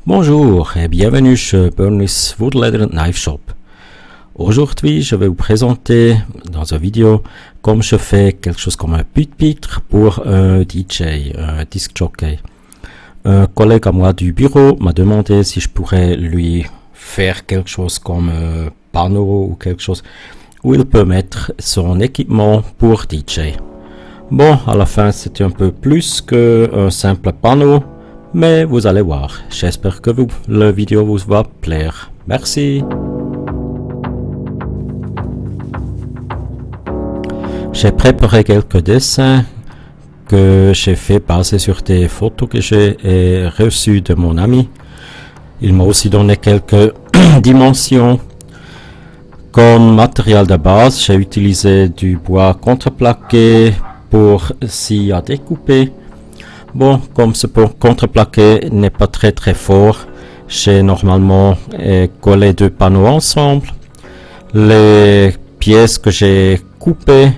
Bonjour et bienvenue chez Burnley's Woodleather Knife Shop. Aujourd'hui, je vais vous présenter dans une vidéo comme je fais quelque chose comme un pupitre pour un DJ, un disc jockey. Un collègue à moi du bureau m'a demandé si je pourrais lui faire quelque chose comme un panneau ou quelque chose où il peut mettre son équipement pour DJ. Bon, à la fin, c'était un peu plus qu'un simple panneau. Mais vous allez voir, j'espère que la vidéo vous va plaire. Merci. J'ai préparé quelques dessins que j'ai fait basés sur des photos que j'ai reçues de mon ami. Il m'a aussi donné quelques dimensions. Comme matériel de base, j'ai utilisé du bois contreplaqué pour scie à découper. Bon, comme ce contreplaqué n'est pas très fort, j'ai normalement collé deux panneaux ensemble. Les pièces que j'ai coupées,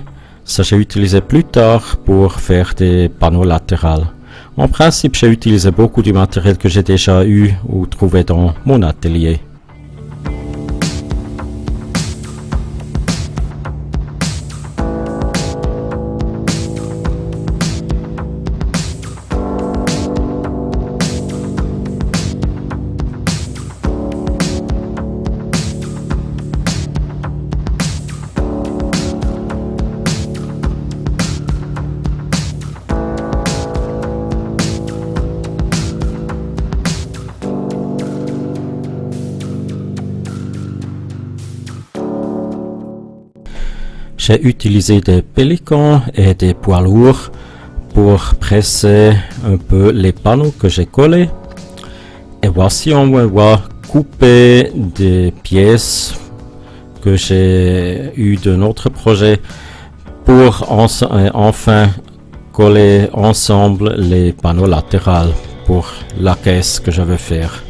ça j'ai utilisé plus tard pour faire des panneaux latéraux. En principe, j'ai utilisé beaucoup du matériel que j'ai déjà eu ou trouvé dans mon atelier. J'ai utilisé des pélicans et des poids lourds pour presser un peu les panneaux que j'ai collés. Et voici on va couper des pièces que j'ai eu d'un autre projet pour enfin coller ensemble les panneaux latéraux pour la caisse que je veux faire.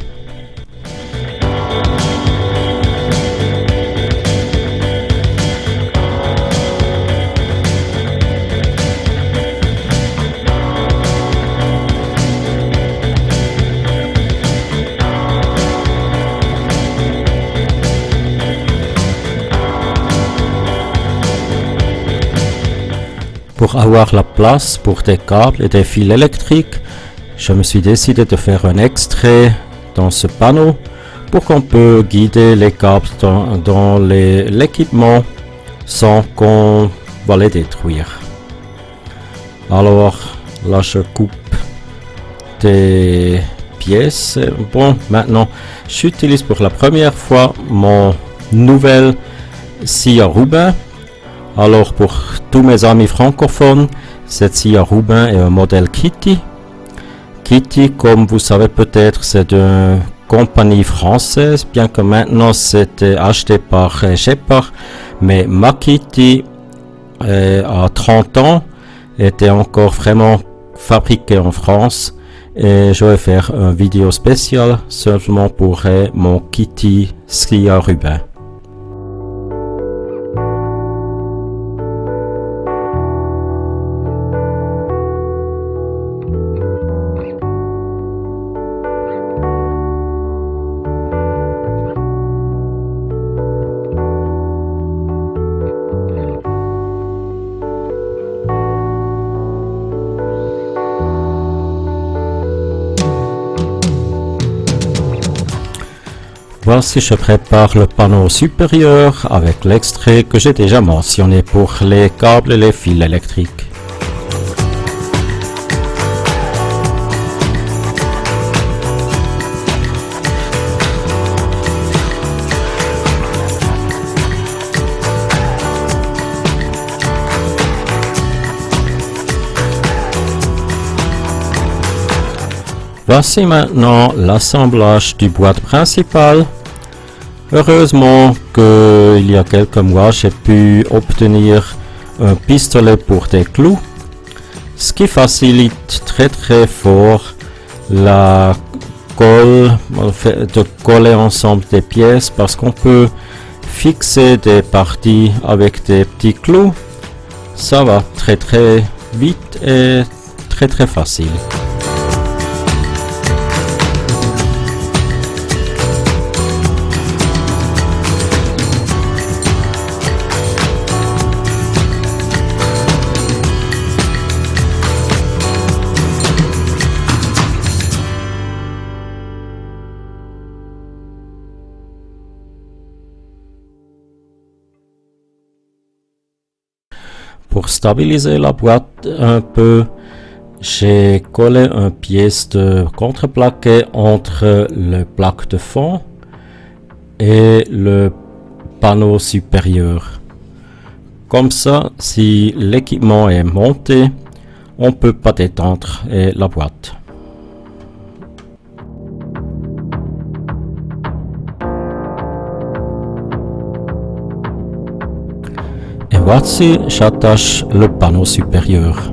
Pour avoir la place pour des câbles et des fils électriques, je me suis décidé de faire un extrait dans ce panneau pour qu'on peut guider les câbles dans l'équipement sans qu'on va les détruire. Alors là je coupe des pièces. Bon, maintenant j'utilise pour la première fois mon nouvelle scie à Rubin. Alors pour tous mes amis francophones, cette scie à Rubin est un modèle Kitty. Kitty, comme vous savez peut-être, c'est une compagnie française, bien que maintenant c'était acheté par Shepard. Mais ma Kitty, à 30 ans, était encore vraiment fabriquée en France. Et je vais faire une vidéo spéciale seulement pour mon Kitty scie à Rubin. Voici, je prépare le panneau supérieur avec l'extrait que j'ai déjà mentionné pour les câbles et les fils électriques. Voici maintenant l'assemblage du boîte principal. Heureusement qu'il y a quelques mois, j'ai pu obtenir un pistolet pour des clous, ce qui facilite très fort la colle, de coller ensemble des pièces parce qu'on peut fixer des parties avec des petits clous. Ça va très vite et très facile. Pour stabiliser la boîte un peu, j'ai collé une pièce de contreplaqué entre le plaque de fond et le panneau supérieur. Comme ça, si l'équipement est monté, on ne peut pas détendre la boîte. Et voici, j'attache le panneau supérieur.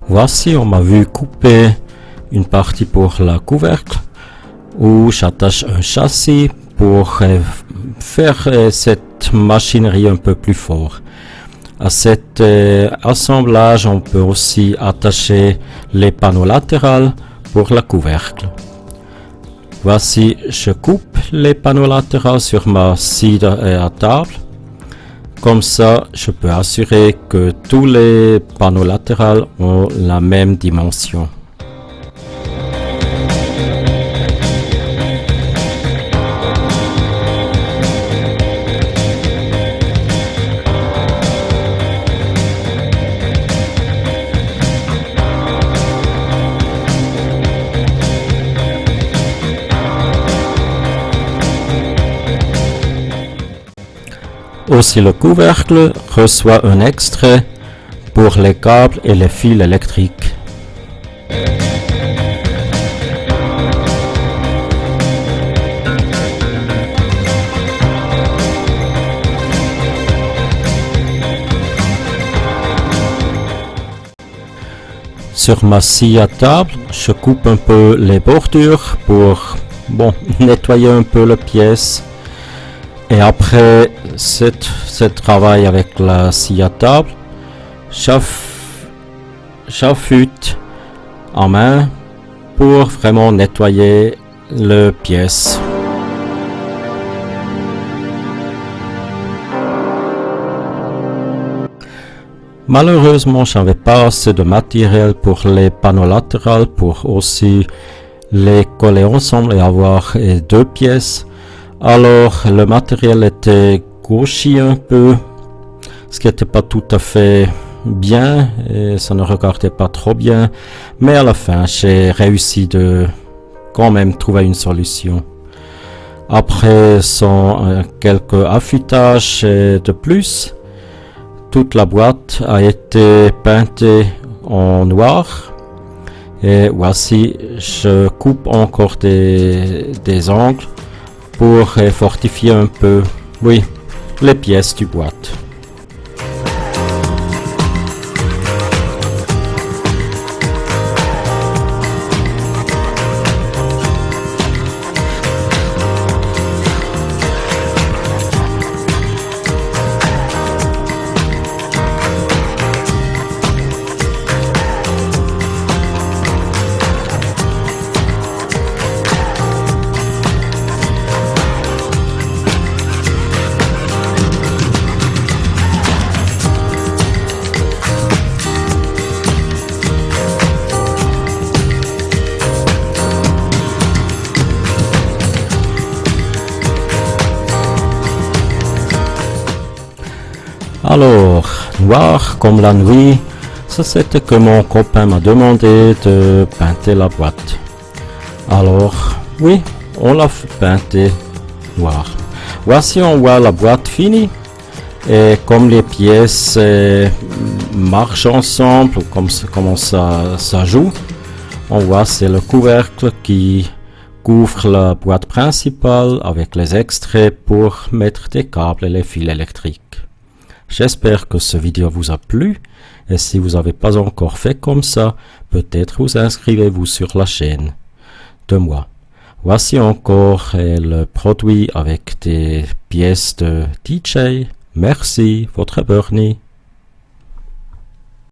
Voici, on m'a vu couper une partie pour la couvercle où j'attache un châssis pour faire cette machinerie un peu plus fort. À cet assemblage, on peut aussi attacher les panneaux latéraux pour la couvercle. Voici, je coupe les panneaux latéraux sur ma scie à table. Comme ça, je peux assurer que tous les panneaux latéraux ont la même dimension. Aussi, le couvercle reçoit un extrait pour les câbles et les fils électriques. Sur ma scie à table, je coupe un peu les bordures pour nettoyer un peu la pièce. Et après ce travail avec la scie à table, j'affûte en main pour vraiment nettoyer la pièce. Malheureusement, je n'avais pas assez de matériel pour les panneaux latéraux pour aussi les coller ensemble et avoir deux pièces. Alors, le matériel était gauchi un peu, ce qui n'était pas tout à fait bien, et ça ne regardait pas trop bien, mais à la fin, j'ai réussi de quand même trouver une solution. Après quelques affûtages de plus, toute la boîte a été peintée en noir, et voici, je coupe encore des angles pour fortifier un peu, les pièces du boîte. Alors, noir comme la nuit, ça c'était que mon copain m'a demandé de peinter la boîte. Alors, oui, on l'a peinté noir. Voici, on voit la boîte finie. Et comme les pièces marchent ensemble, comment ça joue, on voit c'est le couvercle qui couvre la boîte principale avec les extraits pour mettre des câbles et les fils électriques. J'espère que ce vidéo vous a plu et si vous n'avez pas encore fait comme ça, peut-être vous inscrivez-vous sur la chaîne de moi. Voici encore le produit avec des pièces de DJ. Merci, votre Bernie.